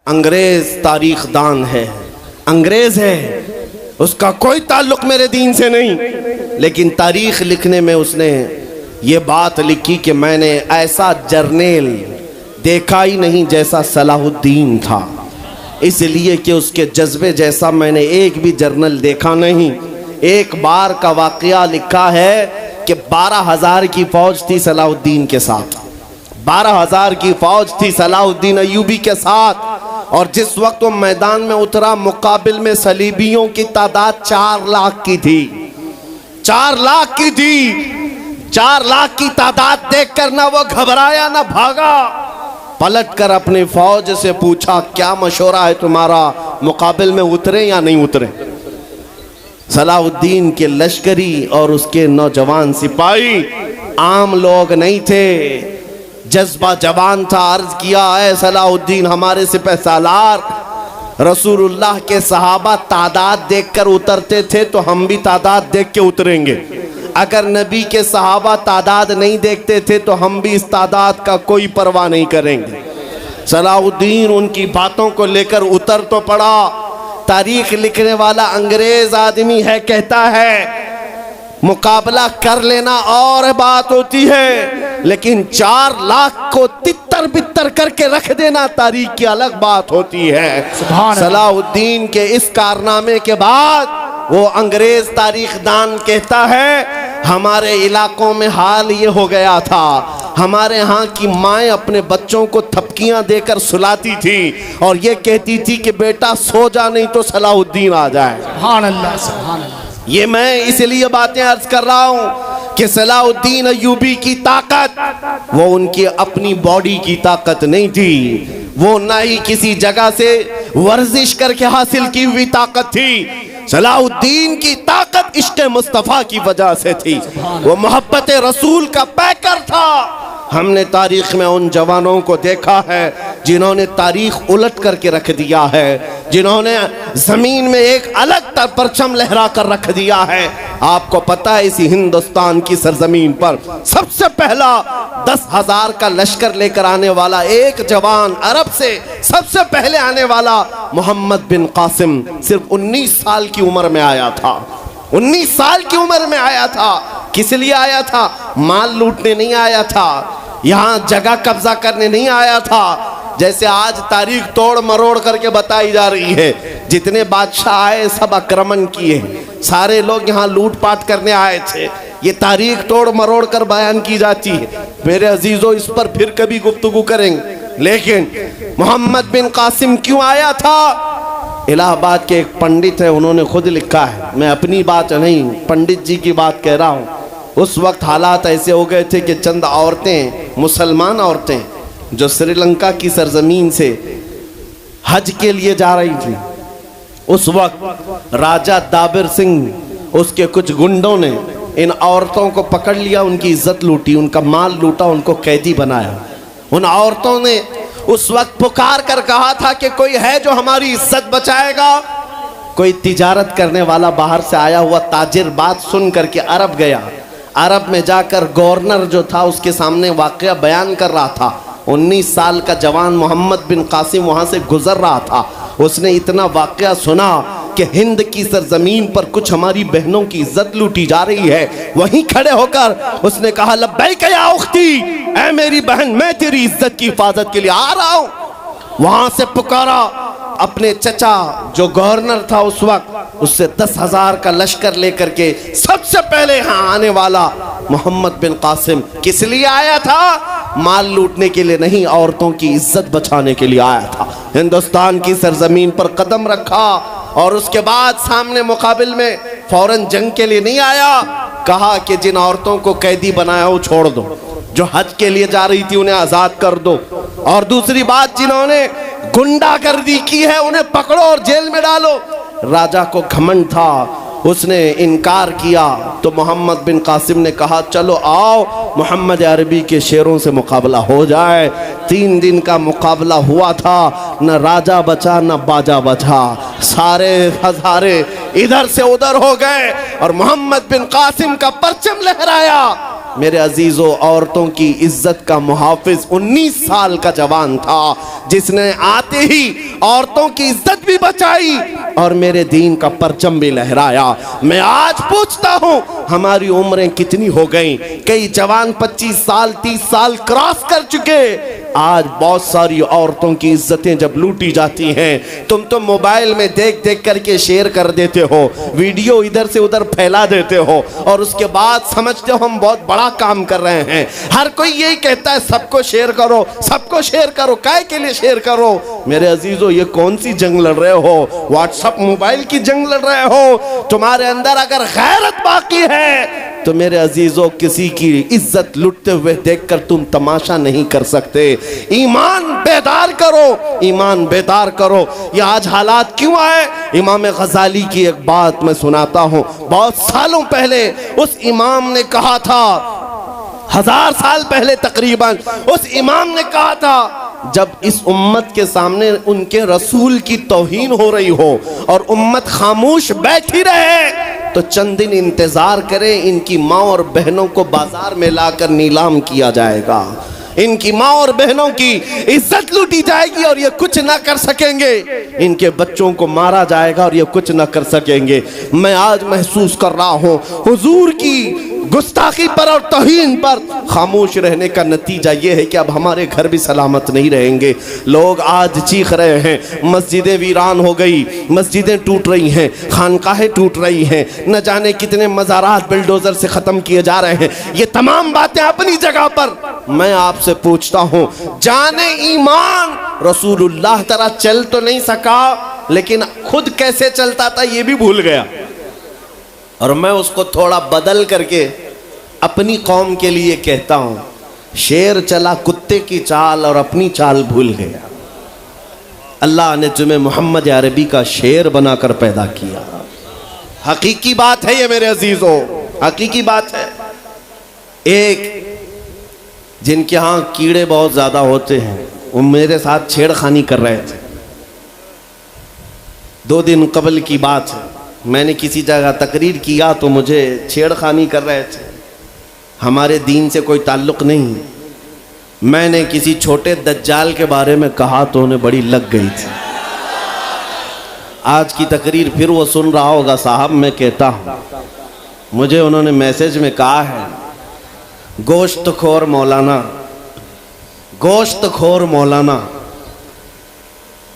अंग्रेज तारीख दान है, अंग्रेज है, उसका कोई ताल्लुक मेरे दीन से नहीं, लेकिन तारीख लिखने में उसने ये बात लिखी कि मैंने ऐसा जर्नेल देखा ही नहीं जैसा सलाहुद्दीन था, इसलिए कि उसके जज्बे जैसा मैंने एक भी जर्नल देखा नहीं। एक बार का वाकया लिखा है कि 12,000 की फौज थी सलाहुद्दीन के साथ, 12,000 की फौज थी सलाहुद्दीन अय्यूबी के साथ, और जिस वक्त वो मैदान में उतरा मुकाबिल में सलीबियों की तादाद 4 लाख की थी, 4 लाख की थी। 4 लाख की तादाद देखकर ना वो घबराया ना भागा, पलट कर अपनी फौज से पूछा क्या मशवरा है तुम्हारा, मुकाबिल में उतरे या नहीं उतरे। सलाहुद्दीन के लश्करी और उसके नौजवान सिपाही आम लोग नहीं थे, जज्बा जवान था। अर्ज किया है सलाहुद्दीन हमारे सिपह सालार, रसूलुल्लाह के सहाबा तादाद देखकर उतरते थे तो हम भी तादाद देख के उतरेंगे, अगर नबी के सहाबा तादाद नहीं देखते थे तो हम भी इस तादाद का कोई परवाह नहीं करेंगे। सलाहुद्दीन उनकी बातों को लेकर उतर तो पड़ा। तारीख लिखने वाला अंग्रेज आदमी है, कहता है मुकाबला कर लेना और बात होती है, लेकिन 4 लाख को तितर बितर करके रख देना तारीख की अलग बात होती है। सलाहुद्दीन के इस कारनामे के बाद वो अंग्रेज तारीखदान कहता है हमारे इलाकों में हाल ये हो गया था, हमारे यहाँ की माएँ अपने बच्चों को थपकियां देकर सुलाती थी और ये कहती थी कि बेटा सो जा नहीं तो सलाहुद्दीन आ जाए। सुभान अल्लाह, सुभान अल्लाह। ये मैं इसलिए बातें अर्ज कर रहा हूं कि सलाहुद्दीन अय्यूबी की ताकत वो उनकी अपनी बॉडी की ताकत नहीं थी, वो ना ही किसी जगह से वर्जिश करके हासिल की हुई ताकत थी। सलाहुद्दीन की ताकत इश्क़ मुस्तफ़ा की वजह से थी, वो मोहब्बत रसूल का पैकर था। हमने तारीख में उन जवानों को देखा है जिन्होंने तारीख उलट करके रख दिया है, जिन्होंने जमीन में एक अलग परचम लहरा कर रख दिया है। आपको पता है इसी हिंदुस्तान की सरजमीन पर सबसे पहला 10,000 का लश्कर लेकर आने वाला एक जवान, अरब से सबसे पहले आने वाला मोहम्मद बिन कासिम सिर्फ 19 साल की उम्र में आया था। 19 साल की उम्र में आया था। किस लिए आया था? माल लूटने नहीं आया था, यहाँ जगह कब्जा करने नहीं आया था। जैसे आज तारीख तोड़ मरोड़ करके बताई जा रही है, जितने बादशाह आए सब आक्रमण किए, सारे लोग यहाँ लूटपाट करने आए थे, ये तारीख तोड़ मरोड़ कर बयान की जाती है। मेरे अजीजों इस पर फिर कभी गुफ्तगू करेंगे, लेकिन मोहम्मद बिन कासिम क्यों आया था? इलाहाबाद के एक पंडित है, उन्होंने खुद लिखा है, मैं अपनी बात नहीं पंडित जी की बात कह रहा हूँ। उस वक्त हालात ऐसे हो गए थे कि चंद औरतें, मुसलमान औरतें जो श्रीलंका की सरजमीन से हज के लिए जा रही थी, उस वक्त राजा दाबिर सिंह उसके कुछ गुंडों ने इन औरतों को पकड़ लिया, उनकी इज्जत लूटी, उनका माल लूटा, उनको कैदी बनाया। उन औरतों ने उस वक्त पुकार कर कहा था कि कोई है जो हमारी इज्जत बचाएगा। कोई तिजारत करने वाला बाहर से आया हुआ ताजिर बात सुन करके अरब गया। अरब में जाकर गवर्नर जो था उसके सामने वाकया बयान कर रहा था। 19 साल का जवान मोहम्मद बिन कासिम वहाँ से गुजर रहा था। उसने इतना वाकया सुना कि हिंद की सरजमीन पर कुछ हमारी बहनों की इज्जत लूटी जा रही है। वहीं खड़े होकर उसने कहा लब्बैक या उख्ती, ऐ मेरी बहन मैं तेरी इज्जत की हिफाजत के लिए आ रहा हूँ। वहाँ से पुकारा अपने चचा जो गवर्नर था उस वक्त, उससे 10,000 का लश्कर लेकर के सबसे पहले यहाँ आने वाला मोहम्मद बिन कासिम किस लिए आया था? माल लूटने के लिए नहीं, औरतों की इज्जत बचाने के लिए आया था। हिंदुस्तान की सरजमीन पर कदम रखा और उसके बाद सामने मुकाबिल में फौरन जंग के लिए नहीं आया। कहा कि जिन औरतों को कैदी बनाया वो छोड़ दो, जो हज के लिए जा रही थी उन्हें आजाद कर दो, और दूसरी बात जिन्होंने गुंडागर्दी की है उन्हें पकड़ो और जेल में डालो। राजा को घमंड था, उसने इनकार किया तो मोहम्मद बिन कासिम ने कहा चलो आओ मोहम्मद अरबी के शेरों से मुकाबला हो जाए। 3 दिन का मुकाबला हुआ था, न राजा बचा न बाजा बचा, सारे हजारे इधर से उधर हो गए और मोहम्मद बिन कासिम का परचम लहराया मेरे अजीजों, औरतों की इज्जत का मुहाफिज 19 साल का जवान था, जिसने आते ही औरतों की इज्जत भी बचाई और मेरे दीन का परचम भी लहराया। मैं आज पूछता हूं, हमारी उम्रें कितनी हो गई? कई जवान 25 साल 30 साल क्रॉस कर चुके। आज बहुत सारी औरतों की इज्जतें जब लूटी जाती हैं, तुम तो मोबाइल में देख देख करके शेयर कर देते हो, वीडियो इधर से उधर फैला देते हो और उसके बाद समझते हो हम बहुत बड़ा काम कर रहे हैं। हर कोई यही कहता है सबको शेयर करो, सबको शेयर करो। काय के लिए शेयर करो? मेरे अजीजों, ये कौन सी जंग लड़ रहे हो? व्हाट्सएप मोबाइल की जंग लड़ रहे हो? तुम्हारे अंदर अगर गैरत बाकी है तो मेरे अजीजों, किसी की इज्जत लुटते हुए देखकर तुम तमाशा नहीं कर सकते। ईमान बेदार करो, ईमान बेदार करो। ये आज हालात क्यों आए? इमाम गजाली की एक बात मैं सुनाता हूँ। बहुत सालों पहले उस इमाम ने कहा था, 1000 साल पहले तकरीबन, उस इमाम ने कहा था, जब इस उम्मत के सामने उनके रसूल की तौहीन हो रही हो और उम्मत खामोश बैठी रहे तो चंद दिन इंतजार करें, इनकी माँ और बहनों को बाजार में लाकर नीलाम किया जाएगा, इनकी माँ और बहनों की इज्जत लूटी जाएगी और ये कुछ ना कर सकेंगे, इनके बच्चों को मारा जाएगा और ये कुछ ना कर सकेंगे। मैं आज महसूस कर रहा हूँ हुजूर की गुस्ताखी पर और तौहीन पर खामोश रहने का नतीजा ये है कि अब हमारे घर भी सलामत नहीं रहेंगे। लोग आज चीख रहे हैं, मस्जिदें वीरान हो गई, मस्जिदें टूट रही हैं, खानकाहें टूट रही हैं, न जाने कितने मज़ारात बिल्डोजर से ख़त्म किए जा रहे हैं। ये तमाम बातें अपनी जगह पर। मैं आपसे पूछता हूँ, जाने ईमान, रसूलुल्लाह तरह चल तो नहीं सका, लेकिन खुद कैसे चलता था ये भी भूल गया। और मैं उसको थोड़ा बदल करके अपनी कौम के लिए कहता हूँ, शेर चला कुत्ते की चाल और अपनी चाल भूल गया। अल्लाह ने तुम्हें मोहम्मद अरबी का शेर बनाकर पैदा किया। हकीकी बात है ये मेरे अजीजों, हकीकी बात है। एक जिनके यहाँ कीड़े बहुत ज़्यादा होते हैं, वो मेरे साथ छेड़खानी कर रहे थे। 2 दिन कबल की बात है, मैंने किसी जगह तकरीर किया तो मुझे छेड़खानी कर रहे थे। हमारे दीन से कोई ताल्लुक़ नहीं। मैंने किसी छोटे दज्जाल के बारे में कहा तो उन्हें बड़ी लग गई थी। आज की तकरीर फिर वो सुन रहा होगा, साहब मैं कहता हूँ, मुझे उन्होंने मैसेज में कहा है, गोश्त खोर मौलाना, गोश्त खोर मौलाना,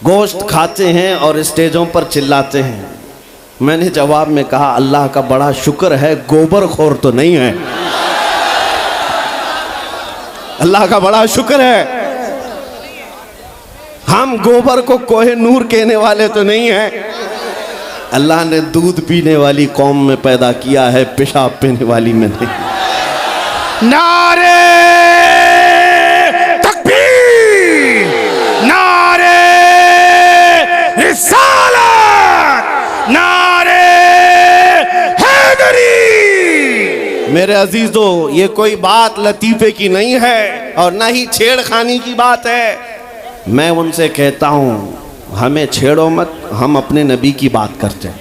गोश्त खाते हैं और स्टेजों पर चिल्लाते हैं। मैंने जवाब में कहा, अल्लाह का बड़ा शुक्र है गोबर खोर तो नहीं है, अल्लाह का बड़ा शुक्र है हम गोबर को कोहे नूर कहने वाले तो नहीं हैं। अल्लाह ने दूध पीने वाली कौम में पैदा किया है, पेशाब पीने वाली में नहीं। नारे तकबीर, नारे रिसालत, नारे हैदरी। मेरे अजीजों, ये कोई बात लतीफे की नहीं है और न ही छेड़खानी की बात है। मैं उनसे कहता हूँ, हमें छेड़ो मत, हम अपने नबी की बात करते हैं,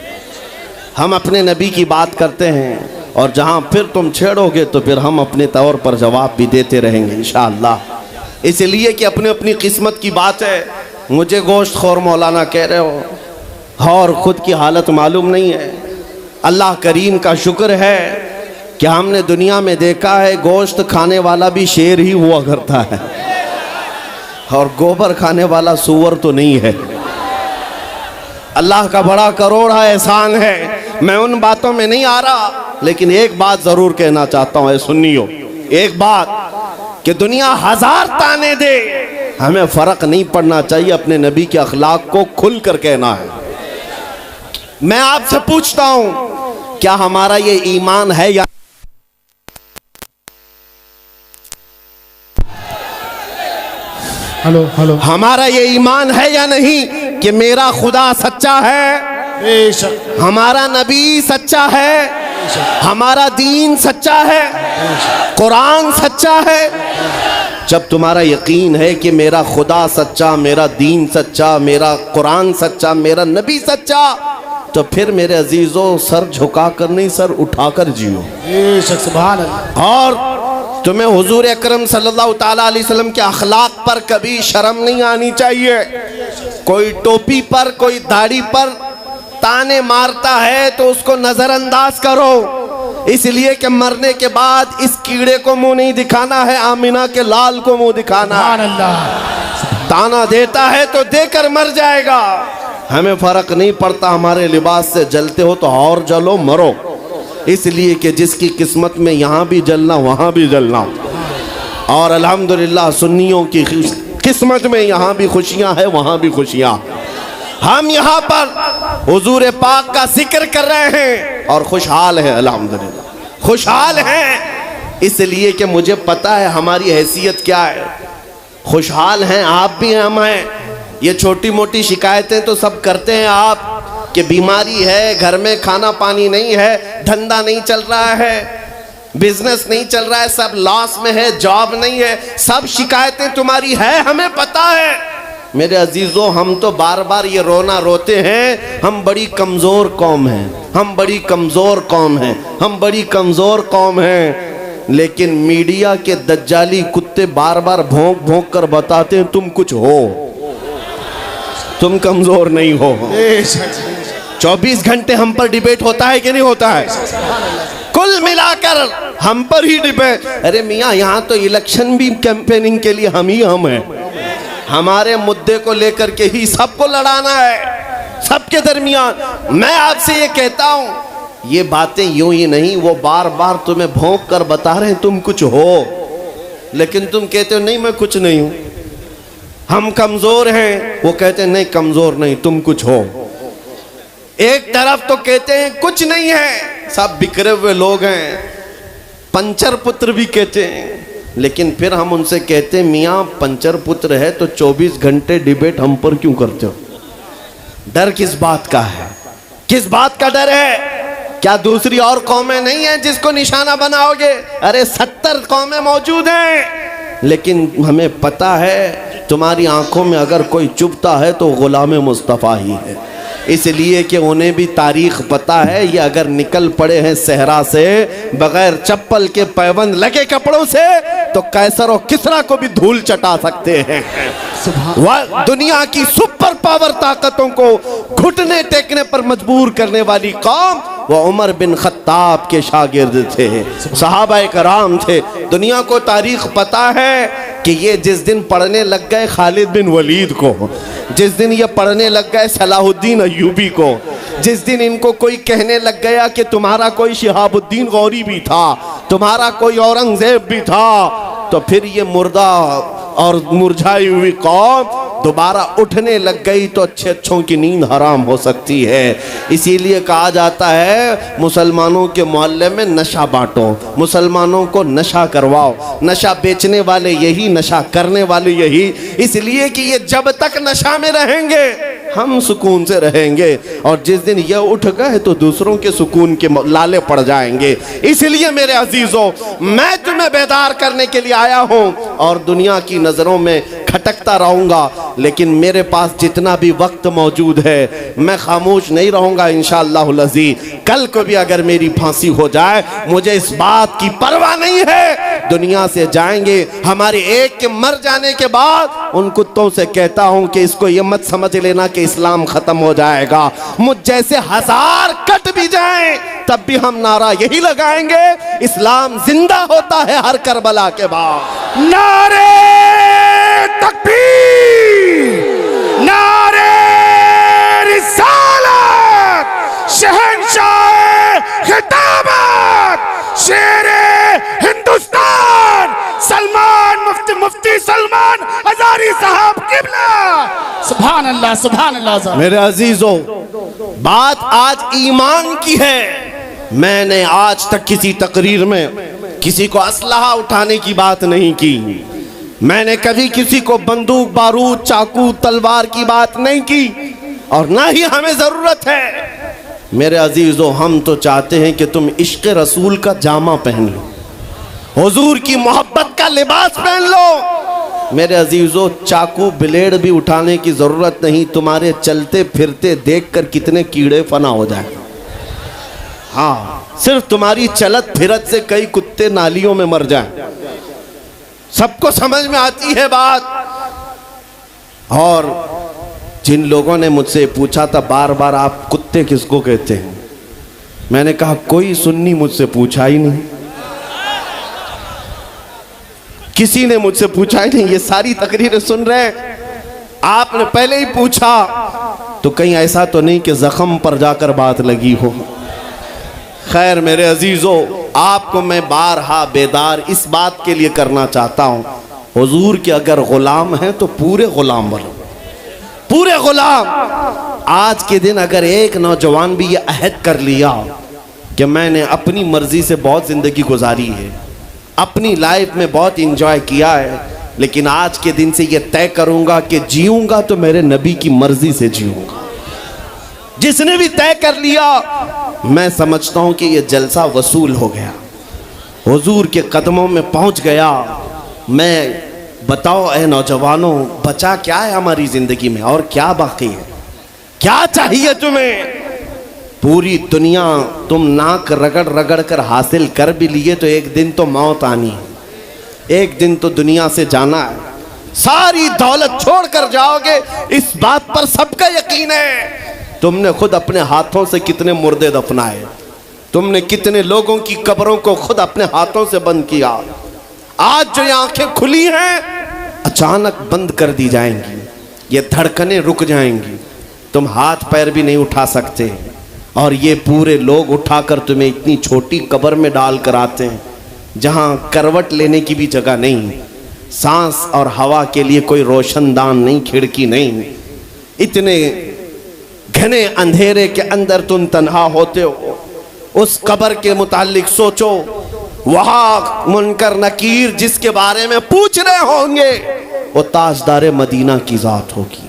हम अपने नबी की बात करते हैं। और जहाँ फिर तुम छेड़ोगे तो फिर हम अपने तौर पर जवाब भी देते रहेंगे इंशाअल्लाह। इसलिए कि अपनी अपनी किस्मत की बात है। मुझे गोश्त खोर मौलाना कह रहे हो और ख़ुद की हालत मालूम नहीं है। अल्लाह करीम का शुक्र है कि हमने दुनिया में देखा है गोश्त खाने वाला भी शेर ही हुआ करता है और गोबर खाने वाला सूअर तो नहीं है। अल्लाह का बड़ा करोड़ा एहसान है। मैं उन बातों में नहीं आ रहा, लेकिन एक बात ज़रूर कहना चाहता हूँ, सुनियो, एक बात कि दुनिया 1000 ताने दे, हमें फ़र्क नहीं पड़ना चाहिए, अपने नबी के अखलाक को खुल कर कहना है। मैं आपसे पूछता हूँ, क्या हमारा ये ईमान है या हेलो हेलो, हमारा ये ईमान है या नहीं कि मेरा खुदा सच्चा है, बेशक हमारा नबी सच्चा है, हमारा दीन सच्चा है, कुरान सच्चा है। जब तुम्हारा यकीन है कि मेरा खुदा सच्चा, मेरा दीन सच्चा, मेरा कुरान सच्चा, मेरा नबी सच्चा, तो फिर मेरे अजीजों सर झुका कर नहीं, सर उठाकर जियो। बेशक सुभान अल्लाह। और तुम्हें हुजूर अकरम सल्लल्लाहु ताला अलैहि वसल्लम के अखलाक पर कभी शर्म नहीं आनी चाहिए। कोई टोपी पर, कोई दाढ़ी पर ताने मारता है तो उसको नजरअंदाज करो, इसलिए कि मरने के बाद इस कीड़े को मुंह नहीं दिखाना है, आमिना के लाल को मुंह दिखाना है। ताना देता है तो देकर मर जाएगा। हमें फर्क नहीं पड़ता, हमारे लिबास से जलते हो तो और जलो, मरो, इसलिए कि जिसकी किस्मत में यहाँ भी जलना वहाँ भी जलना। और अल्हम्दुलिल्लाह सुन्नियों की किस्मत में यहाँ भी खुशियाँ हैं, वहाँ भी खुशियाँ। हम यहाँ पर हुजूर पाक का जिक्र कर रहे हैं और खुशहाल हैं, अल्हम्दुलिल्लाह खुशहाल हैं, इसलिए कि मुझे पता है हमारी हैसियत क्या है। खुशहाल हैं, आप भी हम हैं। ये छोटी मोटी शिकायतें तो सब करते हैं आप, कि बीमारी है, घर में खाना पानी नहीं है, धंधा नहीं चल रहा है, बिजनेस नहीं चल रहा है, सब लॉस में है, जॉब नहीं है, सब शिकायतें तुम्हारी है, हमें पता है। मेरे अजीजों, हम तो बार बार ये रोना रोते हैं, हम बड़ी कमज़ोर कौम हैं, हम बड़ी कमज़ोर कौम हैं, हम बड़ी कमज़ोर कौम हैं। लेकिन मीडिया के दज्जाली कुत्ते बार बार भौंक भौंक कर बताते हैं तुम कुछ हो, तुम कमज़ोर नहीं हो। 24 घंटे हम पर डिबेट होता है कि नहीं होता है? कुल मिलाकर हम पर ही डिबेट। अरे मियाँ, यहाँ तो इलेक्शन भी कैंपेनिंग के लिए हम हैं। हमारे मुद्दे को लेकर के ही सबको लड़ाना है, सबके दरमियान। मैं आपसे ये कहता हूँ, ये बातें यूं ही नहीं, वो बार बार तुम्हें भौंक कर बता रहे हैं तुम कुछ हो, लेकिन तुम कहते हो नहीं मैं कुछ नहीं हूँ, हम कमज़ोर हैं। वो कहते हैं नहीं कमज़ोर नहीं, तुम कुछ हो। एक तरफ तो कहते हैं कुछ नहीं है, सब बिखरे हुए लोग हैं, पंचर पुत्र भी कहते हैं, लेकिन फिर हम उनसे कहते हैं मियाँ पंचर पुत्र है तो 24 घंटे डिबेट हम पर क्यों करते हो? डर किस बात का है? किस बात का डर है? क्या दूसरी और कौमें नहीं हैं जिसको निशाना बनाओगे? अरे 70 कौमें मौजूद हैं, लेकिन हमें पता है तुम्हारी आंखों में अगर कोई चुभता है तो गुलाम मुस्तफ़ा ही है, इसलिए कि उन्हें भी तारीख पता है। ये अगर निकल पड़े हैं सहरा से बगैर चप्पल के, पैबंद लगे कपड़ों से, तो कैसर और किसरा को भी धूल चटा सकते हैं। वह दुनिया की सुपर पावर ताकतों को घुटने टेकने पर मजबूर करने वाली कौम वो उमर बिन खत्ताब के शागिर्द थे, सहाबाए कराम थे। दुनिया को तारीख पता है कि ये जिस दिन पढ़ने लग गए खालिद बिन वलीद को, जिस दिन ये पढ़ने लग गए सलाहुद्दीन अय्यूबी को, जिस दिन इनको कोई कहने लग गया कि तुम्हारा कोई शिहाबुद्दीन गौरी भी था, तुम्हारा कोई औरंगजेब भी था, तो फिर ये मुर्दा और मुरझाई हुई कौम दोबारा उठने लग गई तो अच्छे अच्छों की नींद हराम हो सकती है। इसीलिए कहा जाता है मुसलमानों के मोहल्ले में नशा बांटो, मुसलमानों को नशा करवाओ, नशा बेचने वाले यही, नशा करने वाले यही, इसलिए कि ये जब तक नशा में रहेंगे हम सुकून से रहेंगे, और जिस दिन ये उठ गए तो दूसरों के सुकून के लाले पड़ जाएंगे। इसलिए मेरे अजीजों, मैं तुम्हें बेदार करने के लिए आया हूँ और दुनिया की नज़रों में खटकता रहूँगा, लेकिन मेरे पास जितना भी वक्त मौजूद है मैं खामोश नहीं रहूँगा इंशाअल्लाहुल अज़ीज़। कल को भी अगर मेरी फांसी हो जाए मुझे इस बात की परवाह नहीं है, दुनिया से जाएंगे। हमारे एक के मर जाने के बाद उन कुत्तों से कहता हूँ कि इसको ये मत समझ लेना कि इस्लाम ख़त्म हो जाएगा, मुझ जैसे 1000 कट भी जाएं तब भी हम नारा यही लगाएंगे, इस्लाम जिंदा होता है हर करबला के बाद। नारे तकबीर, नारे रिसालत, शहंशाह खिताबत, शेरे हिंदुस्तान सलमान मुफ्ती सलमान हजारी साहब किबला। सुभान अल्लाह, सुभान अल्लाह। मेरे अजीजों, बात आज ईमान की है। मैंने आज तक किसी तकरीर में किसी को असलहा उठाने की बात नहीं की, मैंने कभी किसी को बंदूक बारूद चाकू तलवार की बात नहीं की, और ना ही हमें जरूरत है। मेरे अजीजों, हम तो चाहते हैं कि तुम इश्क रसूल का जामा पहन लो, हुजूर की मोहब्बत का लिबास पहन लो। मेरे अजीजों, चाकू ब्लेड भी उठाने की जरूरत नहीं, तुम्हारे चलते फिरते देखकर कितने कीड़े फना हो जाए। हाँ, सिर्फ तुम्हारी चलत फिरत से कई कुत्ते नालियों में मर जाएं। सबको समझ में आती है बात। और जिन लोगों ने मुझसे पूछा था बार बार आप कुत्ते किसको कहते हैं, मैंने कहा कोई सुन्नी मुझसे पूछा ही नहीं, किसी ने मुझसे पूछा ही नहीं। ये सारी तकरीरें सुन रहे हैं, आपने पहले ही पूछा तो कहीं ऐसा तो नहीं कि जख्म पर जाकर बात लगी हो। खैर मेरे अजीजों, आपको मैं बारहा बेदार इस बात के लिए करना चाहता हूं, हुजूर के अगर गुलाम हैं तो पूरे गुलाम बनो, पूरे गुलाम। आज के दिन अगर एक नौजवान भी ये अहद कर लिया कि मैंने अपनी मर्जी से बहुत जिंदगी गुजारी है, अपनी लाइफ में बहुत इंजॉय किया है, लेकिन आज के दिन से ये तय करूंगा कि जीऊंगा तो मेरे नबी की मर्जी से जीऊंगा, जिसने भी तय कर लिया, मैं समझता हूं कि ये जलसा वसूल हो गया, हुजूर के कदमों में पहुंच गया। मैं बताओ ए नौजवानों, बचा क्या है हमारी जिंदगी में और क्या बाकी है? क्या चाहिए तुम्हें? पूरी दुनिया तुम नाक रगड़ रगड़ कर हासिल कर भी लिए तो एक दिन तो मौत आनी है, एक दिन तो दुनिया से जाना है। सारी दौलत छोड़कर जाओगे, इस बात पर सबका यकीन है। तुमने खुद अपने हाथों से कितने मुर्दे दफनाए, तुमने कितने लोगों की कब्रों को खुद अपने हाथों से बंद किया। आज जो ये आंखें खुली हैं अचानक बंद कर दी जाएंगी, ये धड़कनें रुक जाएंगी, तुम हाथ पैर भी नहीं उठा सकते, और ये पूरे लोग उठाकर तुम्हें इतनी छोटी कब्र में डाल कर आते हैं जहां करवट लेने की भी जगह नहीं, सांस और हवा के लिए कोई रोशनदान नहीं, खिड़की नहीं। इतने घने अंधेरे के अंदर तुम तन्हा होते हो। उस कब्र के मुतालिक सोचो, वहां मुनकर नकीर जिसके बारे में पूछ रहे होंगे वो ताजदार मदीना की जात होगी।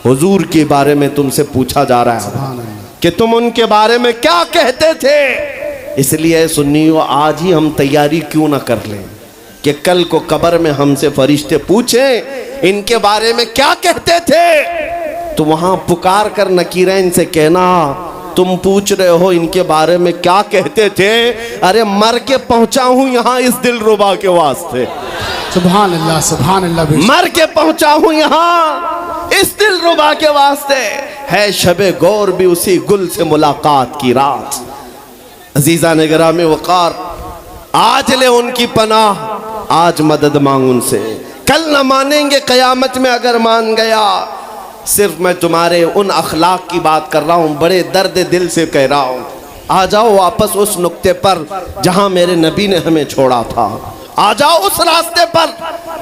हुजूर के बारे में तुमसे पूछा जा रहा है कि तुम उनके बारे में क्या कहते थे। इसलिए सुन्नियों, आज ही हम तैयारी क्यों ना कर लें कि कल को कब्र में हमसे फरिश्ते पूछें इनके बारे में क्या कहते थे, तो वहां पुकार कर नकीरैन से कहना तुम पूछ रहे हो इनके बारे में क्या कहते थे, अरे मर के पहुंचा हूं यहां इस दिलरुबा के वास्ते। सुभान अल्लाह, सुभान अल्लाह। मर के पहुंचा हूं यहां इस दिलरुबा के वास्ते। है शबे गौर भी उसी गुल से मुलाकात की रात। अजीजा ने गिरामी वकार, आज ले उनकी पनाह, आज मदद मांग उनसे, कल न मानेंगे कयामत में अगर मान गया। सिर्फ मैं तुम्हारे उन अखलाक की बात कर रहा हूं, बड़े दर्द दिल से कह रहा हूं। आ जाओ वापस उस नुक्ते पर जहां मेरे नबी ने हमें छोड़ा था, आ जाओ उस रास्ते पर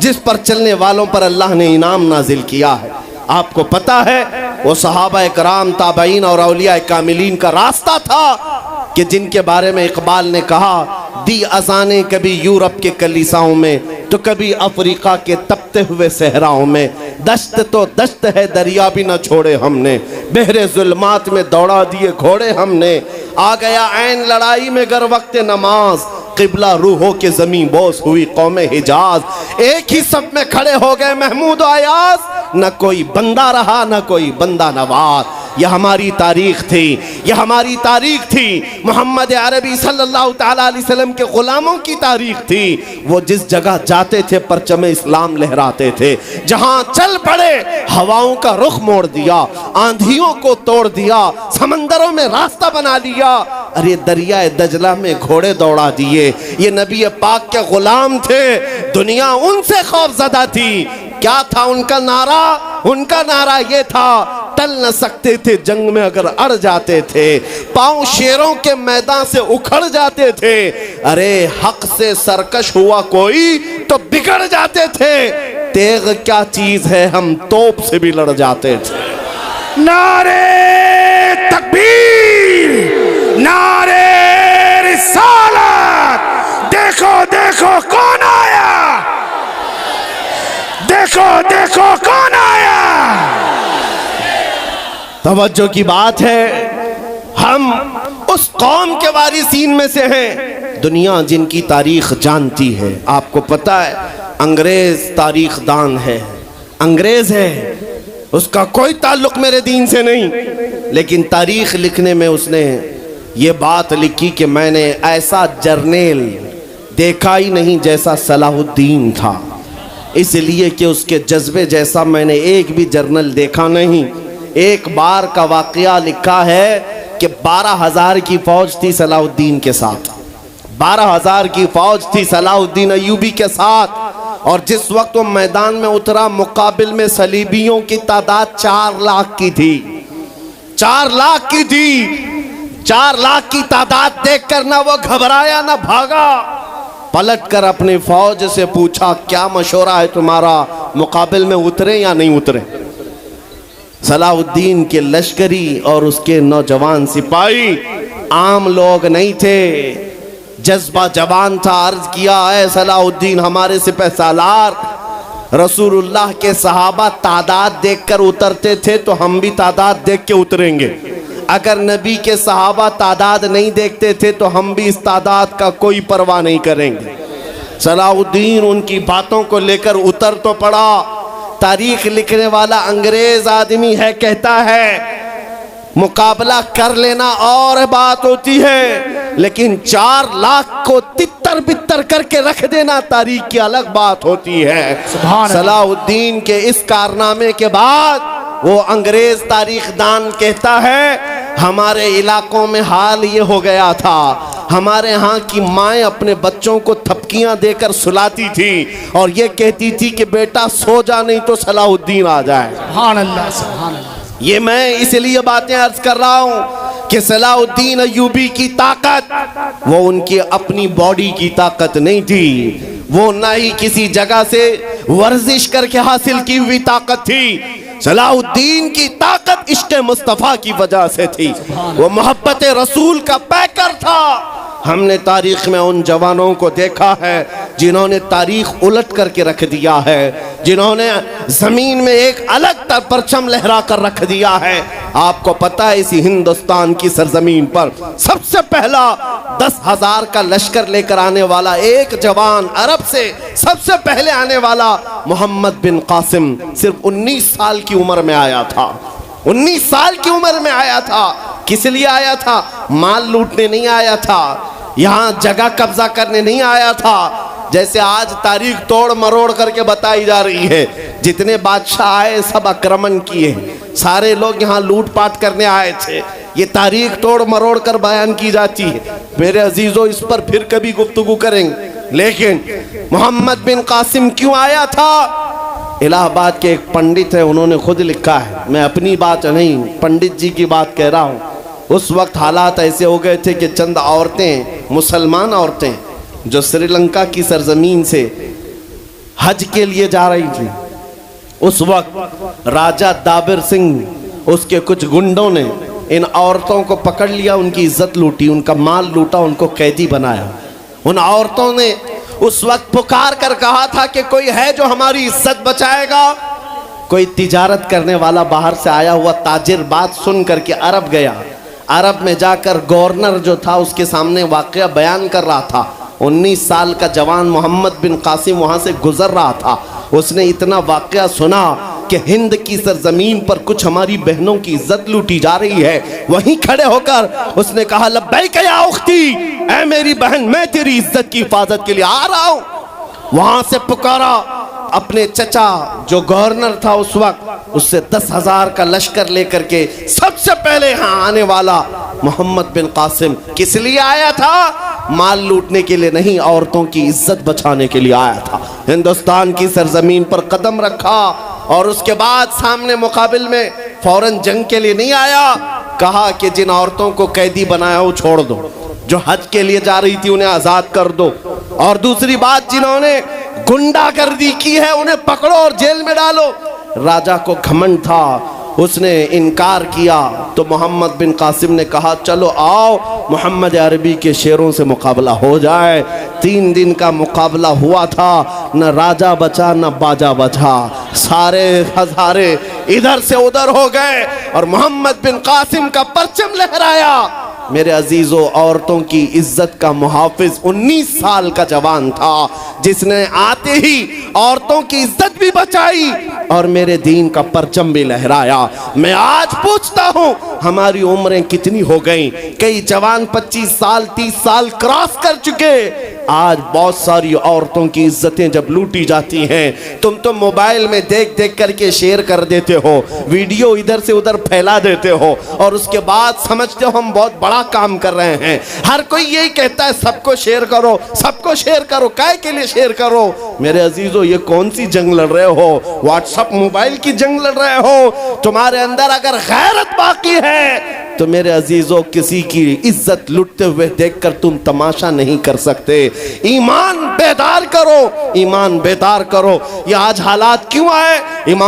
जिस पर चलने वालों पर अल्लाह ने इनाम नाजिल किया है। आपको पता है वो सहाबा कराम, ताबईन और औलिया कामिलीन का रास्ता था कि जिनके बारे में इकबाल ने कहा, दी अजाने कभी यूरोप के कलीसाओं में तो कभी अफ्रीका के तपते हुए सहराओं में, दश्त तो दश्त है दरिया भी न छोड़े हमने, बहरे जुल्मात में दौड़ा दिए घोड़े हमने, आ गया ऐन लड़ाई में गर वक्त नमाज, किबला रूहों के जमीन बोस हुई कौमे हिजाज। एक ही सब में खड़े हो गए महमूद आयाज, न कोई बंदा रहा न कोई बंदा नवाज। यह हमारी तारीख थी, यह हमारी तारीख थी। मोहम्मद अरबी सल्लल्लाहु ताला अलैहि वसल्लम के गुलामों की तारीख थी। वो जिस जगह जाते थे परचमे इस्लाम लहराते थे, जहां चल पड़े हवाओं का रुख मोड़ दिया, आंधियों को तोड़ दिया, समंदरों में रास्ता बना लिया। अरे दरिया दजला में घोड़े दौड़ा दिए। ये नबी पाक के गुलाम थे, दुनिया उनसे खौफजदा थी। क्या था उनका नारा? उनका नारा ये था, टल न सकते थे जंग में अगर अड़ जाते थे, पांव शेरों के मैदान से उखड़ जाते थे। अरे हक से सरकश हुआ कोई तो बिगड़ जाते थे। तेग क्या चीज है, हम तोप से भी लड़ जाते थे। नारे तकबीर, नारे रिसालत। देखो देखो कौन आया, देखो देखो कौन आया। तवज्जो की बात है, हम उस कौम के वारिसीन में से हैं दुनिया जिनकी तारीख जानती है। आपको पता है अंग्रेज तारीख दान है, अंग्रेज है, उसका कोई ताल्लुक मेरे दीन से नहीं, लेकिन तारीख लिखने में उसने ये बात लिखी कि मैंने ऐसा जर्नेल देखा ही नहीं जैसा सलाहुद्दीन था। इसलिए कि उसके जज्बे जैसा मैंने एक भी जर्नल देखा नहीं। एक बार का वाकया लिखा है कि 12,000 की फौज थी सलाउद्दीन के साथ, 12,000 की फौज थी सलाउद्दीन अय्यूबी के साथ। और जिस वक्त वो मैदान में उतरा, मुकाबिल में सलीबियों की तादाद 4 लाख की थी, 4 लाख की थी। 4 लाख की तादाद देखकर ना वो घबराया ना भागा, पलटकर अपनी फौज से पूछा, क्या मशवरा है तुम्हारा, मुकाबिल में उतरे या नहीं उतरे? सलाउद्दीन के लश्करी और उसके नौजवान सिपाही आम लोग नहीं थे, जज्बा जवान था। अर्ज किया, है सलाउद्दीन हमारे सिपह सालार, रसूलुल्लाह के सहाबा तादाद देखकर उतरते थे तो हम भी तादाद देख के उतरेंगे। अगर नबी के सहाबा तादाद नहीं देखते थे तो हम भी इस तादाद का कोई परवाह नहीं करेंगे। सलाउद्दीन उनकी बातों को लेकर उतर तो पड़ा। तारीख लिखने वाला अंग्रेज आदमी है, कहता है मुकाबला कर लेना और बात होती है, लेकिन 4 लाख को तितर बितर करके रख देना तारीख की अलग बात होती है। सलाउद्दीन के इस कारनामे के बाद वो अंग्रेज तारीखदान कहता है, हमारे इलाकों में हाल ये हो गया था, हमारे यहाँ की माएँ अपने बच्चों को थपकियां देकर सुलाती थी और ये कहती थी कि बेटा सो जा नहीं तो सलाउद्दीन आ जाए। सुभान अल्लाह, सुभान अल्लाह। ये मैं इसलिए बातें अर्ज कर रहा हूं कि सलाउद्दीन अय्यूबी की ताकत वो उनकी अपनी बॉडी की ताकत नहीं थी, वो ना ही किसी जगह से वर्जिश करके हासिल की हुई ताकत थी। सलाउद्दीन की ताकत इश्क़ मुस्तफ़ा की वजह से थी, वो मोहब्बत रसूल का पैकर था। हमने तारीख में उन जवानों को देखा है जिन्होंने तारीख उलट करके रख दिया है, जिन्होंने जमीन में एक अलग परचम लहरा कर रख दिया है। आपको पता है इसी हिंदुस्तान की सरजमीन पर सबसे पहला 10,000 का लश्कर लेकर आने वाला एक जवान, अरब से सबसे पहले आने वाला मोहम्मद बिन कासिम सिर्फ 19 साल की उम्र में आया था। 19 साल की उम्र में आया था। किस लिए आया था? माल लूटने नहीं आया था, यहाँ जगह कब्जा करने नहीं आया था। जैसे आज तारीख तोड़ मरोड़ करके बताई जा रही है, जितने बादशाह आए सब आक्रमण किए, सारे लोग यहाँ लूटपाट करने आए थे। ये तारीख तोड़ मरोड़ कर बयान की जाती है। मेरे अजीजों, इस पर फिर कभी गुफ्तगू करेंगे। लेकिन मोहम्मद बिन कासिम क्यों आया था? इलाहाबाद के एक पंडित है, उन्होंने खुद लिखा है, मैं अपनी बात नहीं पंडित जी की बात कह रहा हूँ। उस वक्त हालात ऐसे हो गए थे कि चंद औरतें, मुसलमान औरतें जो श्रीलंका की सरजमीन से हज के लिए जा रही थी, उस वक्त राजा दाबिर सिंह उसके कुछ गुंडों ने इन औरतों को पकड़ लिया, उनकी इज्जत लूटी, उनका माल लूटा, उनको कैदी बनाया। उन औरतों ने उस वक्त पुकार कर कहा था कि कोई है जो हमारी इज्जत बचाएगा। कोई तिजारत करने वाला बाहर से आया हुआ ताजिर बात सुन करके अरब गया। अरब में जाकर गवर्नर जो था उसके सामने वाकया बयान कर रहा था। 19 साल का जवान मोहम्मद बिन कासिम वहाँ से गुजर रहा था। उसने इतना वाकया सुना कि हिंद की सरजमीन पर कुछ हमारी बहनों की इज्जत लूटी जा रही है। वहीं खड़े होकर उसने कहा, लब्बैक या उख्ती, ऐ मेरी बहन, मैं तेरी इज्जत की हिफाजत के लिए आ रहा हूँ। वहाँ से पुकारा अपने चचा जो गवर्नर था उस वक्त, उससे 10,000 का लश्कर लेकर के सबसे पहले यहाँ आने वाला मोहम्मद बिन कासिम किस लिए आया था? माल लूटने के लिए नहीं, औरतों की इज्जत बचाने के लिए आया था। हिंदुस्तान की सरजमीन पर कदम रखा और उसके बाद सामने मुकाबिल में फौरन जंग के लिए नहीं आया। कहा कि जिन औरतों को कैदी बनाया वो छोड़ दो, जो हज के लिए जा रही थी उन्हें आजाद कर दो, और दूसरी बात, जिन्होंने गुंडागर्दी की है उन्हें पकड़ो और जेल में डालो। राजा को घमंड था, उसने इनकार किया तो मोहम्मद बिन कासिम ने कहा, चलो आओ मोहम्मद अरबी के शेरों से मुकाबला हो जाए। 3 दिन का मुकाबला हुआ था, न राजा बचा न बाजा बचा, सारे हजारे इधर से उधर हो गए और मोहम्मद बिन कासिम का परचम लहराया। मेरे अजीजों, औरतों की इज्जत का मुहाफिज 19 साल का जवान था, जिसने आते ही औरतों की इज्जत भी बचाई और मेरे दीन का परचम भी लहराया। मैं आज पूछता हूँ, हमारी उम्रें कितनी हो गई, कई जवान 25 साल 30 साल क्रॉस कर चुके। आज बहुत सारी औरतों की इज्जतें जब लूटी जाती हैं, तुम तो मोबाइल में देख देख करके शेयर कर देते हो, वीडियो इधर से उधर फैला देते हो और उसके बाद समझते हो हम बहुत बड़ा काम कर रहे हैं। हर कोई यही कहता है सबको शेयर करो, सबको शेयर करो, काय के लिए शेयर करो? मेरे अजीजों, ये कौन सी जंग लड़ रहे हो? व्हाट्सएप मोबाइल की जंग लड़ रहे हो? तुम्हारे अंदर अगर गैरत बाकी है तो मेरे अजीजों, किसी की इज्जत लुटते हुए देखकर तुम तमाशा नहीं कर सकते। ईमान बेदार करो, ईमान बेदार करो। ये आज हालात क्यों आए? इमाम